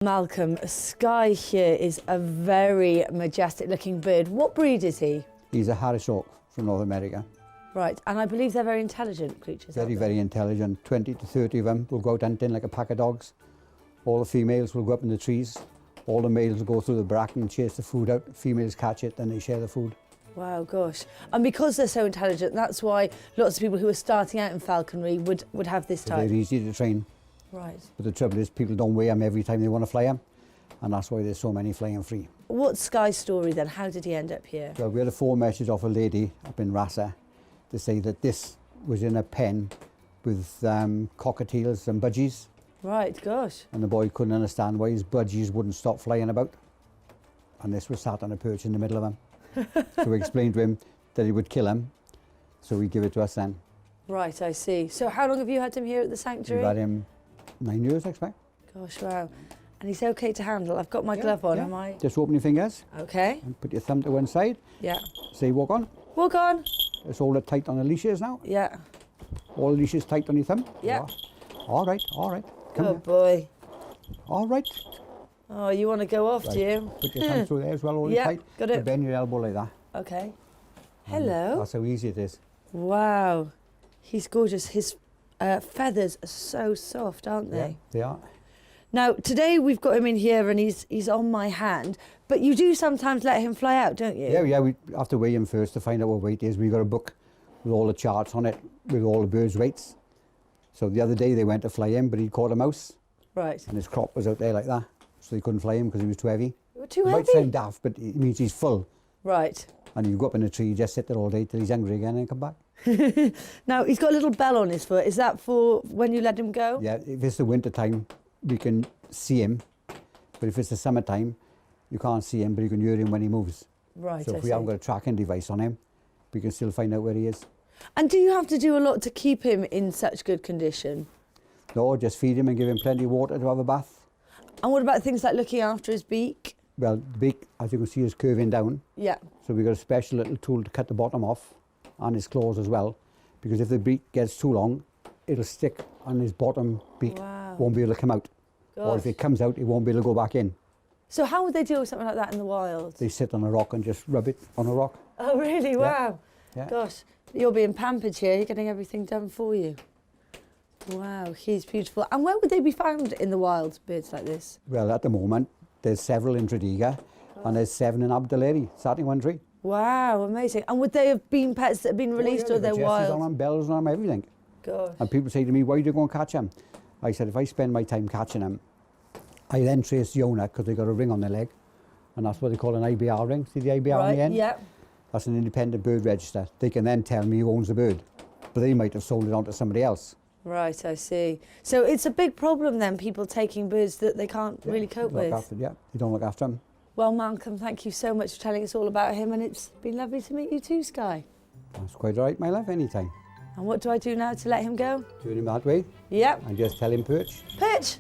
Malcolm, Sky here is a very majestic looking bird. What breed is he? He's a harrishawk from North America. Right, and I believe they're very intelligent creatures. Very intelligent. 20 to 30 of them will go out hunting like a pack of dogs. All the females will go up in the trees. All the males will go through the bracken and chase the food out. Females catch it, then they share the food. Wow, gosh. And because they're so intelligent, that's why lots of people who are starting out in falconry would have this type. They're easy to train. Right. But the trouble is people don't weigh them every time they want to fly them. And that's why there's so many flying free. What's Sky's story then? How did he end up here? Well, we had a phone message off a lady up in Rasa to say that this was in a pen with cockatiels and budgies. Right, gosh. And the boy couldn't understand why his budgies wouldn't stop flying about. And this was sat on a perch in the middle of him. So we explained to him that he would kill him, so he'd give it to us then. Right, I see. So how long have you had him here at the sanctuary? We've had him 9 years, I expect. Gosh, wow. And he's okay to handle? I've got my glove on, am I? Just open your fingers. Okay. And put your thumb to one side. Yeah. Say walk on. Walk on. Let's hold it tight on the leashes now. Yeah. All the leashes tight on your thumb. Yeah. All right, all right. Come Good here. boy. All right. Oh, you want to go off, do you? Put your thumb through there as well, hold it Yeah, tight. got it. Bend your elbow like that. Okay. Hello. That's how easy it is. Wow. He's gorgeous. His feathers are so soft, aren't they? Yeah, they are. Now, today we've got him in here and he's on my hand, but you do sometimes let him fly out, don't you? Yeah, we have to weigh him first to find out what weight he is. We've got a book with all the charts on it, with all the birds' weights. So the other day they went to fly him, but he caught a mouse. Right. And his crop was out there like that. So they couldn't fly him because he was too heavy. You were too It heavy? might sound daft, but it means he's full. Right. And you go up in a tree, just sit there all day till he's hungry again and come back. Now, he's got a little bell on his foot. Is that for when you let him go? Yeah, if it's the winter time, we can see him. But if it's the summertime, you can't see him, but you can hear him when he moves. Right, So I if we see. haven't got a tracking device on him, we can still find out where he is. And do you have to do a lot to keep him in such good condition? No, just feed him and give him plenty of water to have a bath. And what about things like looking after his beak? Well, the beak, as you can see, is curving down. Yeah. So we've got a special little tool to cut the bottom off, and his claws as well. Because if the beak gets too long, it'll stick on his bottom beak. Wow. Won't be able to come out. Or if Gosh. it comes out, it won't be able to go back in. So how would they deal with something like that in the wild? They sit on a rock and just rub it on a rock. Oh, really? Wow. Yeah. Gosh, you're being pampered here. You're getting everything done for you. Wow, he's beautiful. And where would they be found in the wild, birds like this? Well, at the moment, there's several in Tredegar, and there's 7 in Abdelary, sat in one tree. Wow, amazing. And would they have been pets that have been released or they're Jesses wild? on them, bells on them, everything. Gosh. And people say to me, why do you go and catch them? I said, if I spend my time catching them, I then trace the owner because they got a ring on their leg, and that's what they call an IBR ring. See the IBR on the end? Yeah. That's an independent bird register. They can then tell me who owns the bird, but they might have sold it on to somebody else. Right, I see. So it's a big problem then, people taking birds that they can't really cope with. Yeah, they don't look after them. Well, Malcolm, thank you so much for telling us all about him, and it's been lovely to meet you too, Sky. That's quite all right, my love, anytime. And what do I do now to let him go? Turn him that way Yep. and just tell him perch. Pitch!